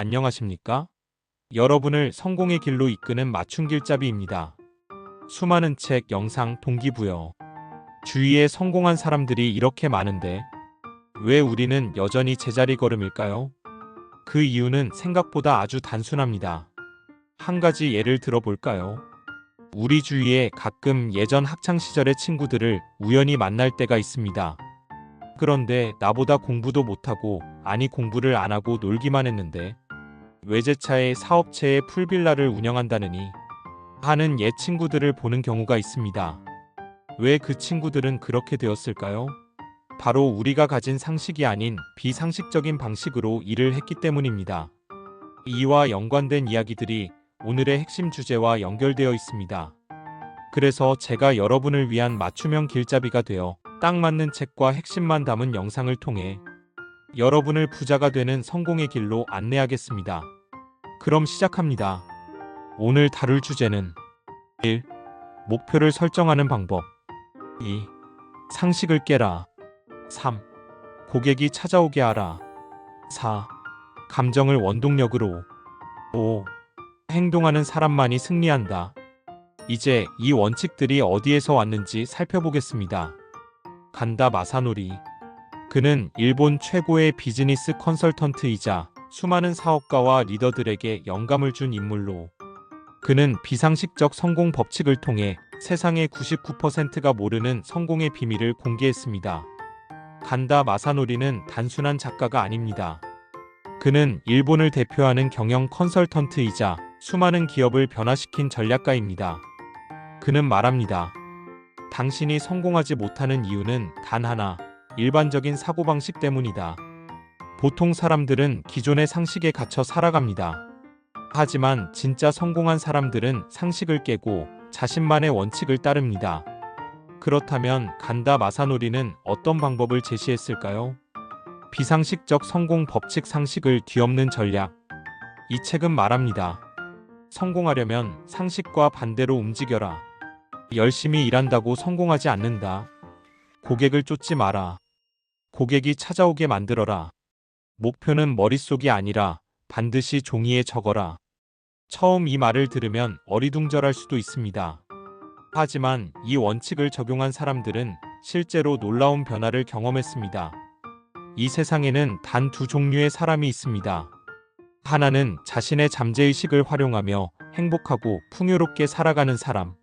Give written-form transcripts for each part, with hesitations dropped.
안녕하십니까? 여러분을 성공의 길로 이끄는 맞춤길잡이입니다. 수많은 책, 영상, 동기부여. 주위에 성공한 사람들이 이렇게 많은데 왜 우리는 여전히 제자리 걸음일까요? 그 이유는 생각보다 아주 단순합니다. 한 가지 예를 들어볼까요? 우리 주위에 가끔 예전 학창시절의 친구들을 우연히 만날 때가 있습니다. 그런데 나보다 공부도 못하고, 아니 공부를 안 하고 놀기만 했는데 외제차에 사업체의 풀빌라를 운영한다느니 하는 옛 친구들을 보는 경우가 있습니다. 왜 그 친구들은 그렇게 되었을까요? 바로 우리가 가진 상식이 아닌 비상식적인 방식으로 일을 했기 때문입니다. 이와 연관된 이야기들이 오늘의 핵심 주제와 연결되어 있습니다. 그래서 제가 여러분을 위한 맞춤형 길잡이가 되어 딱 맞는 책과 핵심만 담은 영상을 통해 여러분을 부자가 되는 성공의 길로 안내하겠습니다. 그럼 시작합니다. 오늘 다룰 주제는 1. 목표를 설정하는 방법. 2. 상식을 깨라. 3. 고객이 찾아오게 하라. 4. 감정을 원동력으로. 5. 행동하는 사람만이 승리한다. 이제 이 원칙들이 어디에서 왔는지 살펴보겠습니다. 간다 마사노리. 그는 일본 최고의 비즈니스 컨설턴트이자 수많은 사업가와 리더들에게 영감을 준 인물로, 그는 비상식적 성공 법칙을 통해 세상의 99%가 모르는 성공의 비밀을 공개했습니다. 간다 마사노리는 단순한 작가가 아닙니다. 그는 일본을 대표하는 경영 컨설턴트이자 수많은 기업을 변화시킨 전략가입니다. 그는 말합니다. 당신이 성공하지 못하는 이유는 단 하나, 일반적인 사고방식 때문이다. 보통 사람들은 기존의 상식에 갇혀 살아갑니다. 하지만 진짜 성공한 사람들은 상식을 깨고 자신만의 원칙을 따릅니다. 그렇다면 간다 마사노리는 어떤 방법을 제시했을까요? 비상식적 성공 법칙, 상식을 뒤엎는 전략. 이 책은 말합니다. 성공하려면 상식과 반대로 움직여라. 열심히 일한다고 성공하지 않는다. 고객을 쫓지 마라. 고객이 찾아오게 만들어라. 목표는 머릿속이 아니라 반드시 종이에 적어라. 처음 이 말을 들으면 어리둥절할 수도 있습니다. 하지만 이 원칙을 적용한 사람들은 실제로 놀라운 변화를 경험했습니다. 이 세상에는 단 두 종류의 사람이 있습니다. 하나는 자신의 잠재의식을 활용하며 행복하고 풍요롭게 살아가는 사람.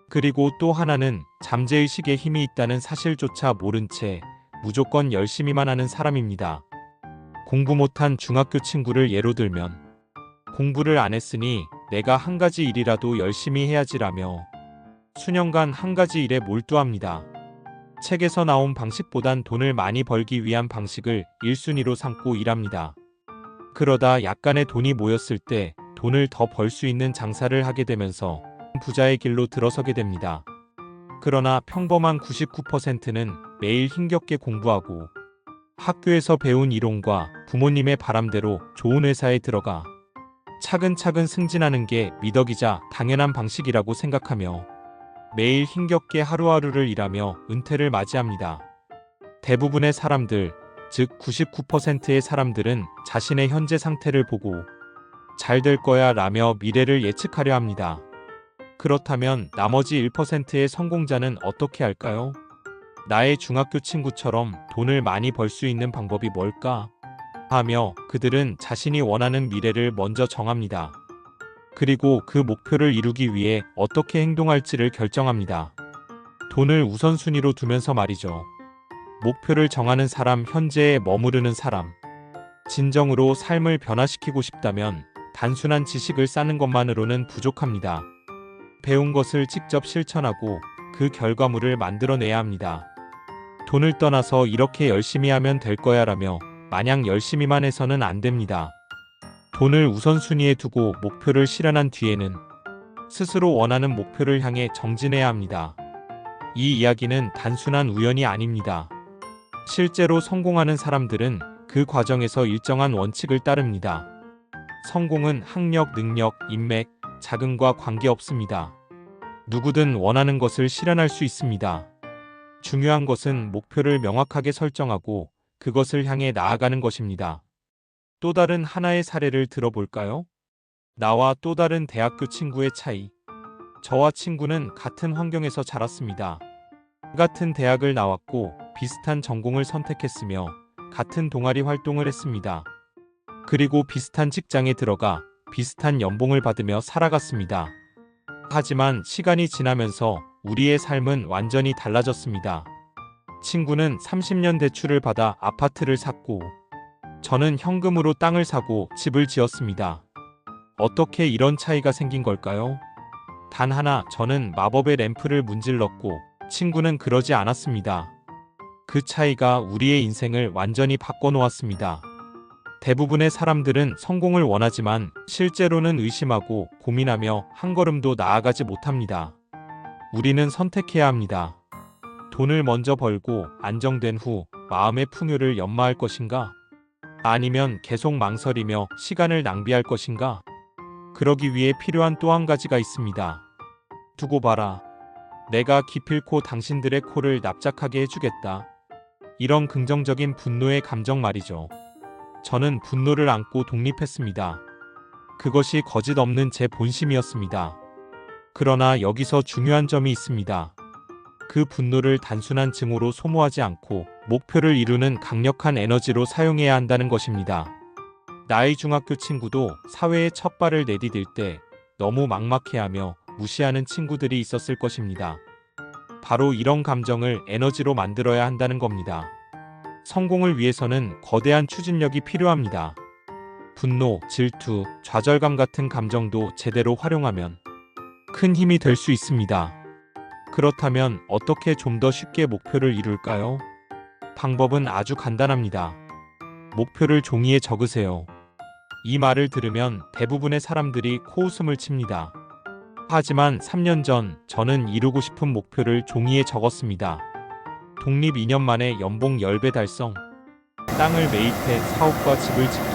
그리고 또 하나는 잠재의식에 힘이 있다는 사실조차 모른 채 무조건 열심히만 하는 사람입니다. 공부 못한 중학교 친구를 예로 들면 공부를 안 했으니 내가 한 가지 일이라도 열심히 해야지라며 수년간 한 가지 일에 몰두합니다. 책에서 나온 방식보단 돈을 많이 벌기 위한 방식을 1순위로 삼고 일합니다. 그러다 약간의 돈이 모였을 때 돈을 더 벌 수 있는 장사를 하게 되면서 부자의 길로 들어서게 됩니다. 그러나 평범한 99%는 매일 힘겹게 공부하고 학교에서 배운 이론과 부모님의 바람대로 좋은 회사에 들어가 차근차근 승진하는 게 미덕이자 당연한 방식이라고 생각하며 매일 힘겹게 하루하루를 일하며 은퇴를 맞이합니다. 대부분의 사람들, 즉 99%의 사람들은 자신의 현재 상태를 보고 잘 될 거야 라며 미래를 예측하려 합니다. 그렇다면 나머지 1%의 성공자는 어떻게 할까요? 나의 중학교 친구처럼 돈을 많이 벌 수 있는 방법이 뭘까? 하며 그들은 자신이 원하는 미래를 먼저 정합니다. 그리고 그 목표를 이루기 위해 어떻게 행동할지를 결정합니다. 돈을 우선순위로 두면서 말이죠. 목표를 정하는 사람, 현재에 머무르는 사람. 진정으로 삶을 변화시키고 싶다면 단순한 지식을 쌓는 것만으로는 부족합니다. 배운 것을 직접 실천하고 그 결과물을 만들어내야 합니다. 돈을 떠나서 이렇게 열심히 하면 될 거야 라며 마냥 열심히만 해서는 안 됩니다. 돈을 우선순위에 두고 목표를 실현한 뒤에는 스스로 원하는 목표를 향해 정진해야 합니다. 이 이야기는 단순한 우연이 아닙니다. 실제로 성공하는 사람들은 그 과정에서 일정한 원칙을 따릅니다. 성공은 학력, 능력, 인맥, 자금과 관계없습니다. 누구든 원하는 것을 실현할 수 있습니다. 중요한 것은 목표를 명확하게 설정하고 그것을 향해 나아가는 것입니다. 또 다른 하나의 사례를 들어볼까요? 나와 또 다른 대학교 친구의 차이. 저와 친구는 같은 환경에서 자랐습니다. 같은 대학을 나왔고 비슷한 전공을 선택했으며 같은 동아리 활동을 했습니다. 그리고 비슷한 직장에 들어가 비슷한 연봉을 받으며 살아갔습니다. 하지만 시간이 지나면서 우리의 삶은 완전히 달라졌습니다. 친구는 30년 대출을 받아 아파트를 샀고, 저는 현금으로 땅을 사고 집을 지었습니다. 어떻게 이런 차이가 생긴 걸까요? 단 하나, 저는 마법의 램프를 문질렀고, 친구는 그러지 않았습니다. 그 차이가 우리의 인생을 완전히 바꿔놓았습니다. 대부분의 사람들은 성공을 원하지만 실제로는 의심하고 고민하며 한 걸음도 나아가지 못합니다. 우리는 선택해야 합니다. 돈을 먼저 벌고 안정된 후 마음의 풍요를 연마할 것인가? 아니면 계속 망설이며 시간을 낭비할 것인가? 그러기 위해 필요한 또 한 가지가 있습니다. 두고 봐라. 내가 기필코 당신들의 코를 납작하게 해주겠다. 이런 긍정적인 분노의 감정 말이죠. 저는 분노를 안고 독립했습니다. 그것이 거짓 없는 제 본심이었습니다. 그러나 여기서 중요한 점이 있습니다. 그 분노를 단순한 증오로 소모하지 않고 목표를 이루는 강력한 에너지로 사용해야 한다는 것입니다. 나의 중학교 친구도 사회에 첫 발을 내디딜 때 너무 막막해하며 무시하는 친구들이 있었을 것입니다. 바로 이런 감정을 에너지로 만들어야 한다는 겁니다. 성공을 위해서는 거대한 추진력이 필요합니다. 분노, 질투, 좌절감 같은 감정도 제대로 활용하면 큰 힘이 될 수 있습니다. 그렇다면 어떻게 좀 더 쉽게 목표를 이룰까요? 방법은 아주 간단합니다. 목표를 종이에 적으세요. 이 말을 들으면 대부분의 사람들이 코웃음을 칩니다. 하지만 3년 전 저는 이루고 싶은 목표를 종이에 적었습니다. 독립 2년 만에 연봉 10배 달성, 땅을 매입해 사업과 집을 짓기,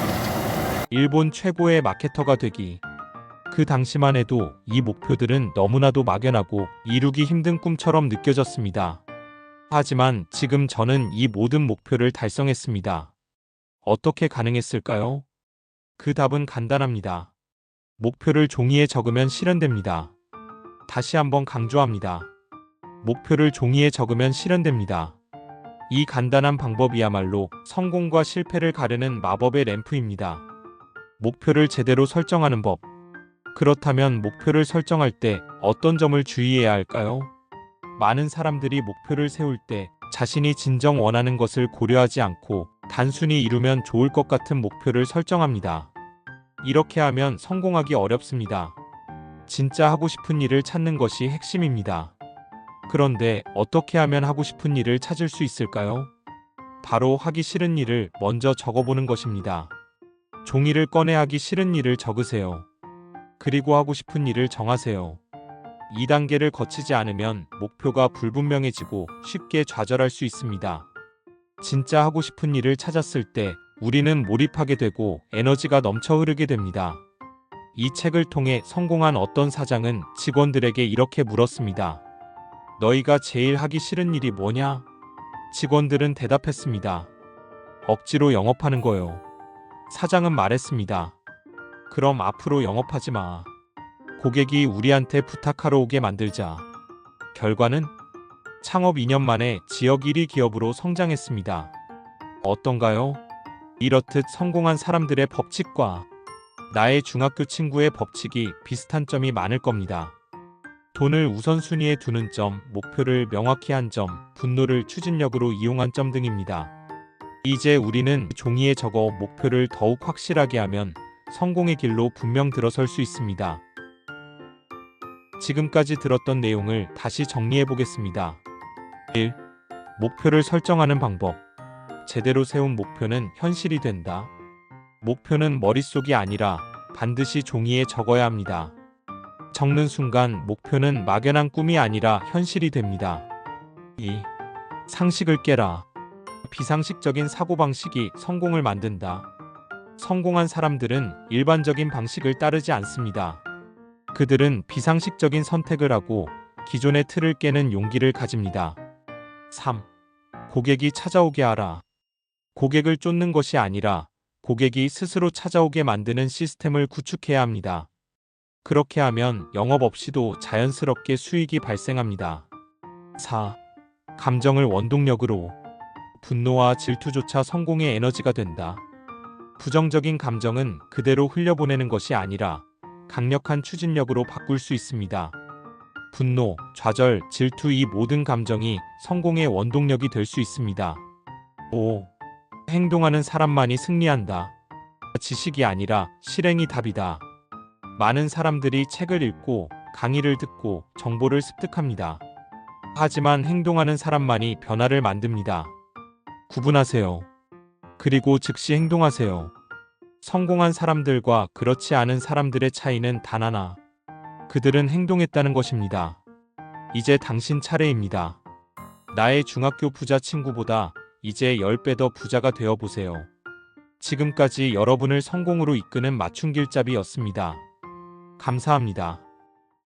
일본 최고의 마케터가 되기. 그 당시만 해도 이 목표들은 너무나도 막연하고 이루기 힘든 꿈처럼 느껴졌습니다. 하지만 지금 저는 이 모든 목표를 달성했습니다. 어떻게 가능했을까요? 그 답은 간단합니다. 목표를 종이에 적으면 실현됩니다. 다시 한번 강조합니다. 목표를 종이에 적으면 실현됩니다. 이 간단한 방법이야말로 성공과 실패를 가르는 마법의 램프입니다. 목표를 제대로 설정하는 법. 그렇다면 목표를 설정할 때 어떤 점을 주의해야 할까요? 많은 사람들이 목표를 세울 때 자신이 진정 원하는 것을 고려하지 않고 단순히 이루면 좋을 것 같은 목표를 설정합니다. 이렇게 하면 성공하기 어렵습니다. 진짜 하고 싶은 일을 찾는 것이 핵심입니다. 그런데 어떻게 하면 하고 싶은 일을 찾을 수 있을까요? 바로 하기 싫은 일을 먼저 적어보는 것입니다. 종이를 꺼내 하기 싫은 일을 적으세요. 그리고 하고 싶은 일을 정하세요. 2단계를 거치지 않으면 목표가 불분명해지고 쉽게 좌절할 수 있습니다. 진짜 하고 싶은 일을 찾았을 때 우리는 몰입하게 되고 에너지가 넘쳐 흐르게 됩니다. 이 책을 통해 성공한 어떤 사장은 직원들에게 이렇게 물었습니다. 너희가 제일 하기 싫은 일이 뭐냐? 직원들은 대답했습니다. 억지로 영업하는 거요. 사장은 말했습니다. 그럼 앞으로 영업하지 마. 고객이 우리한테 부탁하러 오게 만들자. 결과는 창업 2년 만에 지역 1위 기업으로 성장했습니다. 어떤가요? 이렇듯 성공한 사람들의 법칙과 나의 중학교 친구의 법칙이 비슷한 점이 많을 겁니다. 돈을 우선순위에 두는 점, 목표를 명확히 한 점, 분노를 추진력으로 이용한 점 등입니다. 이제 우리는 종이에 적어 목표를 더욱 확실하게 하면 성공의 길로 분명 들어설 수 있습니다. 지금까지 들었던 내용을 다시 정리해 보겠습니다. 1. 목표를 설정하는 방법. 제대로 세운 목표는 현실이 된다. 목표는 머릿속이 아니라 반드시 종이에 적어야 합니다. 적는 순간 목표는 막연한 꿈이 아니라 현실이 됩니다. 2. 상식을 깨라. 비상식적인 사고방식이 성공을 만든다. 성공한 사람들은 일반적인 방식을 따르지 않습니다. 그들은 비상식적인 선택을 하고 기존의 틀을 깨는 용기를 가집니다. 3. 고객이 찾아오게 하라. 고객을 쫓는 것이 아니라 고객이 스스로 찾아오게 만드는 시스템을 구축해야 합니다. 그렇게 하면 영업 없이도 자연스럽게 수익이 발생합니다. 4. 감정을 원동력으로. 분노와 질투조차 성공의 에너지가 된다. 부정적인 감정은 그대로 흘려보내는 것이 아니라 강력한 추진력으로 바꿀 수 있습니다. 분노, 좌절, 질투 이 모든 감정이 성공의 원동력이 될 수 있습니다. 5. 행동하는 사람만이 승리한다. 지식이 아니라 실행이 답이다. 많은 사람들이 책을 읽고 강의를 듣고 정보를 습득합니다. 하지만 행동하는 사람만이 변화를 만듭니다. 구분하세요. 그리고 즉시 행동하세요. 성공한 사람들과 그렇지 않은 사람들의 차이는 단 하나. 그들은 행동했다는 것입니다. 이제 당신 차례입니다. 나의 중학교 부자 친구보다 이제 10배 더 부자가 되어 보세요. 지금까지 여러분을 성공으로 이끄는 맞춤길잡이였습니다. 감사합니다.